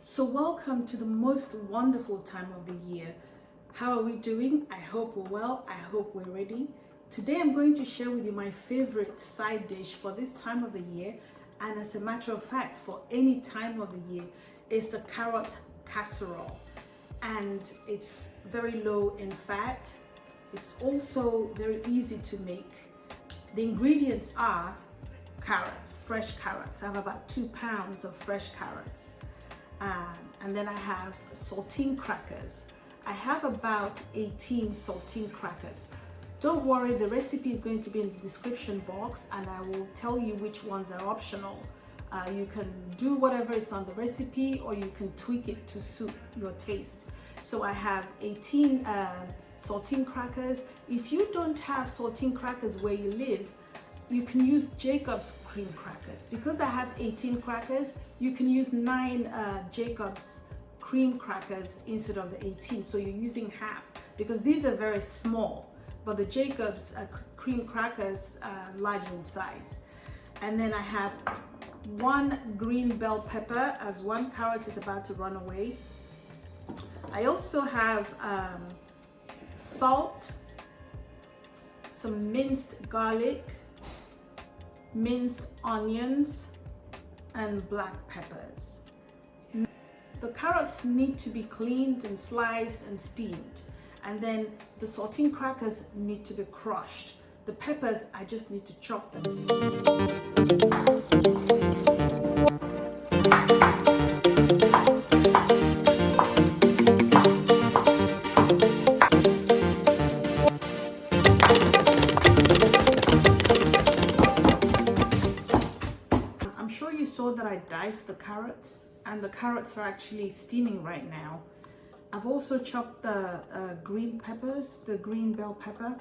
So welcome to the most wonderful time of the year. How are we doing? I hope we're well. I hope we're ready. Today I'm going to share with you my favorite side dish for this time of the year, and as a matter of fact for any time of the year, is the carrot casserole. And it's very low in fat. It's also very easy to make. The ingredients are carrots, fresh carrots. I have about 2 pounds of fresh carrots. And then I have saltine crackers. I have about 18 saltine crackers. Don't worry, the recipe is going to be in the description box and I will tell you which ones are optional. You can do whatever is on the recipe or you can tweak it to suit your taste. So I have 18 saltine crackers. If you don't have saltine crackers where you live, you can use Jacob's cream crackers. Because I have 18 crackers, you can use 9 Jacob's cream crackers instead of the 18. So you're using half because these are very small, but the Jacob's cream crackers are large in size. And then I have 1 green bell pepper as 1 carrot is about to run away. I also have salt, some minced garlic, minced onions, and black peppers. The carrots need to be cleaned and sliced and steamed, and then the saltine crackers need to be crushed. The peppers, I just need to chop them. That I diced the carrots, and the carrots are actually steaming right now. I've also chopped the green peppers, the green bell pepper,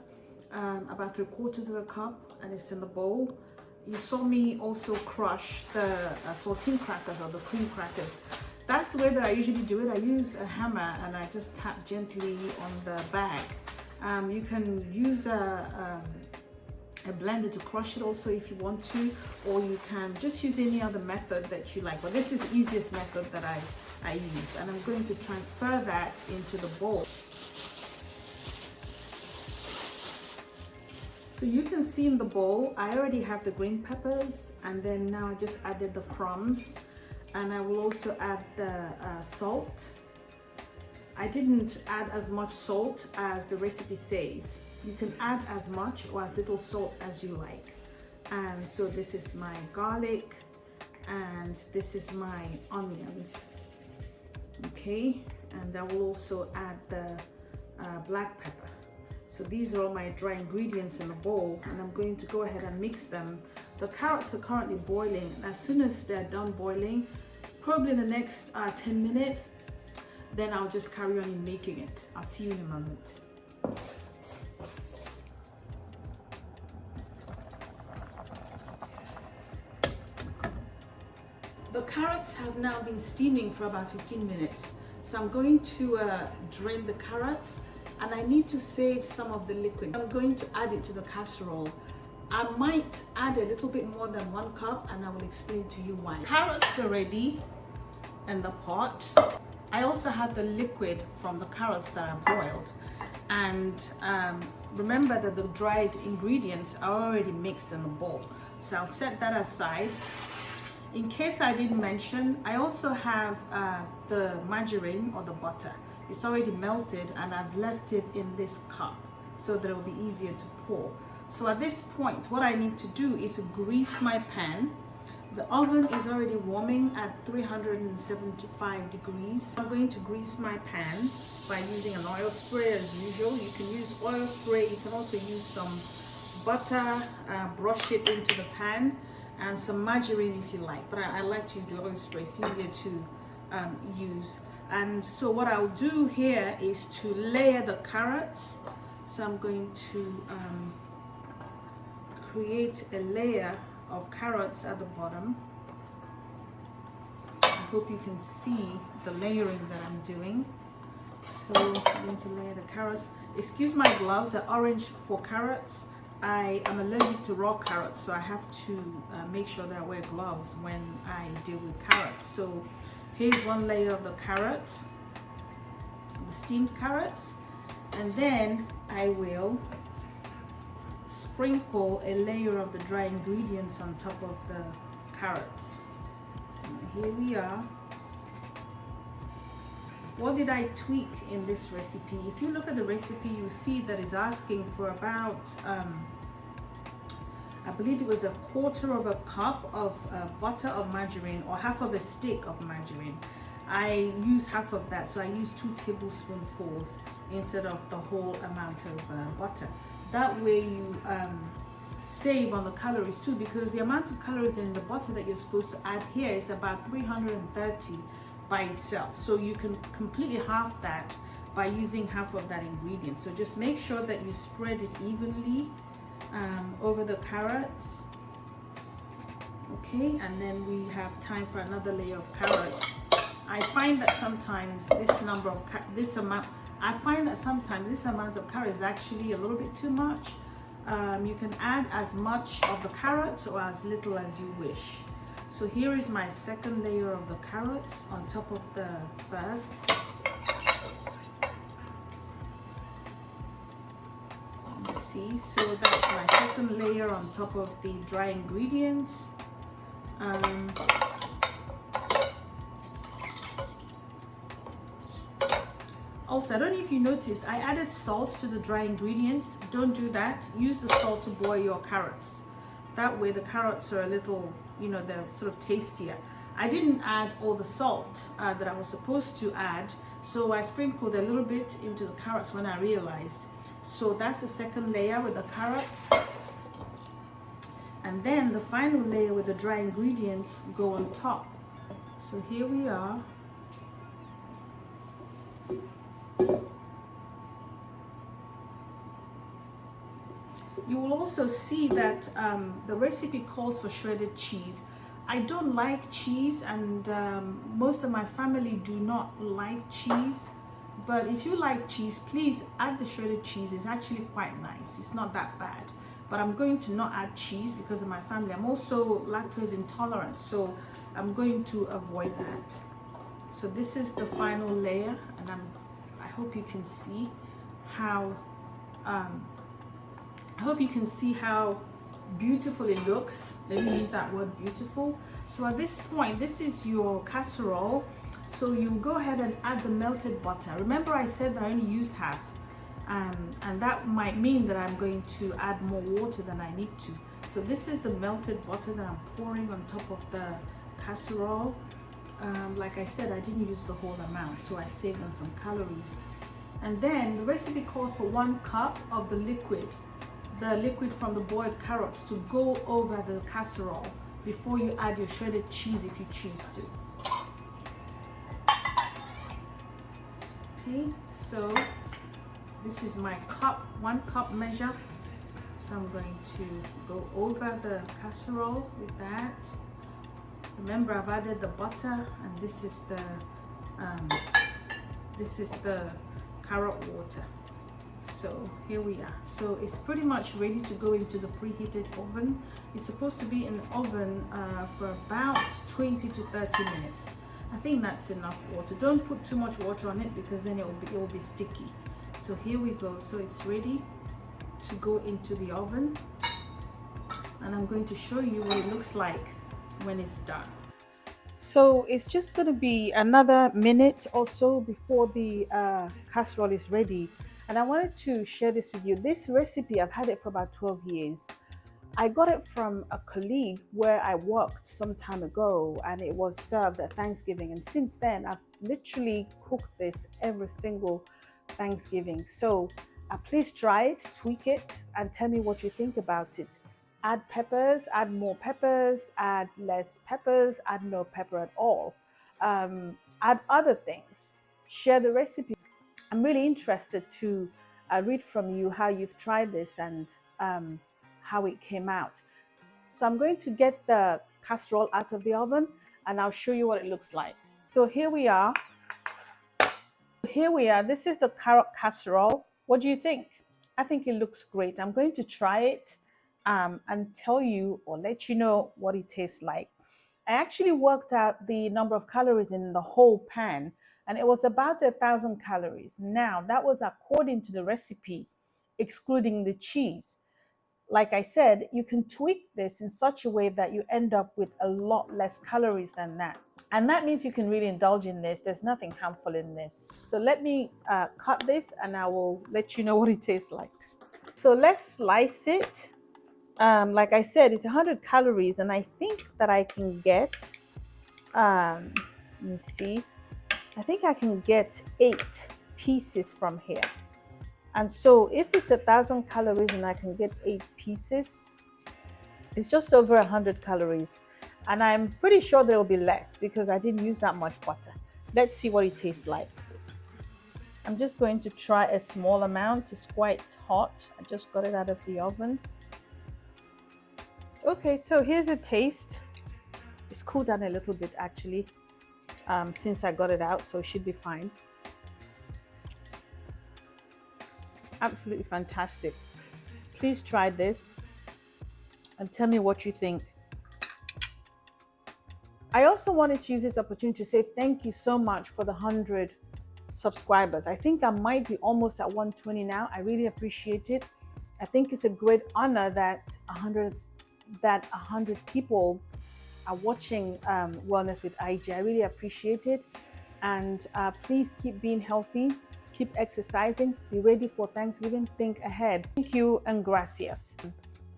about 3/4 cup, and it's in the bowl. You saw me also crush the saltine crackers or the cream crackers. That's the way that I usually do it. I use a hammer and I just tap gently on the bag. You can use a blender to crush it also if you want to, or you can just use any other method that you like, but this is the easiest method that I use, and I'm going to transfer that into the bowl. So you can see in the bowl I already have the green peppers, and then now I just added the crumbs, and I will also add the salt. I didn't add as much salt as the recipe says. You can add as much or as little salt as you like. And so this is my garlic and this is my onions. Okay, and I will also add the black pepper. So these are all my dry ingredients in the bowl, and I'm going to go ahead and mix them. The carrots are currently boiling, and as soon as they're done boiling, probably in the next 10 minutes, then I'll just carry on in making it. I'll see you in a moment. The carrots have now been steaming for about 15 minutes. So I'm going to drain the carrots, and I need to save some of the liquid. I'm going to add it to the casserole. I might add a little bit more than 1 cup, and I will explain to you why. Carrots are ready in the pot. I also have the liquid from the carrots that I boiled. And remember that the dried ingredients are already mixed in the bowl. So I'll set that aside. In case I didn't mention, I also have the margarine or the butter. It's already melted and I've left it in this cup so that it will be easier to pour. So at this point, what I need to do is to grease my pan. The oven is already warming at 375 degrees. I'm going to grease my pan by using an oil spray as usual. You can use oil spray, you can also use some butter, brush it into the pan, and some margarine if you like, but I like to use the oil spray. It's easier to use. And so what I'll do here is to layer the carrots. So I'm going to create a layer of carrots at the bottom. I hope you can see the layering that I'm doing. So I'm going to layer the carrots. Excuse my gloves, they're orange for carrots. I am allergic to raw carrots, so I have to make sure that I wear gloves when I deal with carrots. So Here's one layer of the carrots, the steamed carrots, and then I will sprinkle a layer of the dry ingredients on top of the carrots. And here we are. What did I tweak in this recipe? If you look at the recipe, you see that it's asking for about I believe it was a quarter of a cup of butter of margarine, or half of a stick of margarine. I used half of that, so I used 2 tablespoonfuls instead of the whole amount of butter. That way you save on the calories too, because the amount of calories in the butter that you're supposed to add here is about 330 by itself. So you can completely half that by using half of that ingredient. So just make sure that you spread it evenly over the carrots. Okay, and then we have time for another layer of carrots. I find that sometimes this amount of carrots is actually a little bit too much. You can add as much of the carrots or as little as you wish. So here is my second layer of the carrots on top of the first. See, so that's my second layer on top of the dry ingredients. Also, I don't know if you noticed, I added salt to the dry ingredients. Don't do that. Use the salt to boil your carrots. That way the carrots are a little, you know, they're sort of tastier. I didn't add all the salt that I was supposed to add, so I sprinkled a little bit into the carrots when I realized. So that's the second layer with the carrots. And then the final layer with the dry ingredients go on top. So here we are. You will also see that the recipe calls for shredded cheese. I don't like cheese, and most of my family do not like cheese. But if you like cheese, please add the shredded cheese. It's actually quite nice. It's not that bad. But I'm going to not add cheese because of my family. I'm also lactose intolerant, so I'm going to avoid that. So this is the final layer, and I hope you can see how beautiful it looks. Let me use that word, beautiful. So at this point, this is your casserole. So you go ahead and add the melted butter. Remember I said that I only used half, and that might mean that I'm going to add more water than I need to. So this is the melted butter that I'm pouring on top of the casserole. Like I said, I didn't use the whole amount, so I saved on some calories. And then the recipe calls for 1 cup of the liquid from the boiled carrots to go over the casserole before you add your shredded cheese if you choose to. Okay, so this is my 1 cup measure. So I'm going to go over the casserole with that. Remember, I've added the butter, and this is the carrot water. So here we are. So it's pretty much ready to go into the preheated oven. It's supposed to be in the oven for about 20 to 30 minutes. I think that's enough water. Don't put too much water on it because then it will be sticky. So here we go. So it's ready to go into the oven, and I'm going to show you what it looks like when it's done. So it's just going to be another minute or so before the casserole is ready. And I wanted to share this with you. This recipe, I've had it for about 12 years. I got it from a colleague where I worked some time ago, and it was served at Thanksgiving. And since then, I've literally cooked this every single Thanksgiving. So please try it, tweak it, and tell me what you think about it. Add peppers, add more peppers, add less peppers, add no pepper at all. Add other things. Share the recipe. I'm really interested to read from you how you've tried this and how it came out. So I'm going to get the casserole out of the oven, and I'll show you what it looks like. So here we are. This is the carrot casserole. What do you think? I think it looks great. I'm going to try it and tell you or let you know what it tastes like. I actually worked out the number of calories in the whole pan, and it was about 1,000 calories. Now, that was according to the recipe, excluding the cheese. Like I said, you can tweak this in such a way that you end up with a lot less calories than that. And that means you can really indulge in this. There's nothing harmful in this. So let me cut this and I will let you know what it tastes like. So let's slice it. Like I said, it's 100 calories, and I think that I can get, let me see, I think I can get 8 pieces from here. And so if it's 1,000 calories and I can get 8 pieces, it's just over 100 calories. And I'm pretty sure there will be less because I didn't use that much butter. Let's see what it tastes like. I'm just going to try a small amount. It's quite hot. I just got it out of the oven. Okay, so here's a taste. It's cooled down a little bit actually since I got it out, so it should be fine. Absolutely fantastic. Please try this and tell me what you think. I also wanted to use this opportunity to say thank you so much for the 100 subscribers. I think I might be almost at 120 now. I really appreciate it. I think it's a great honor that 100 people are watching Wellness with IG. I really appreciate it. And please keep being healthy, keep exercising, be ready for Thanksgiving, think ahead. Thank you and gracias.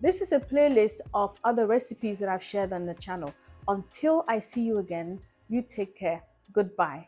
This is a playlist of other recipes that I've shared on the channel. Until I see you again, you take care. Goodbye.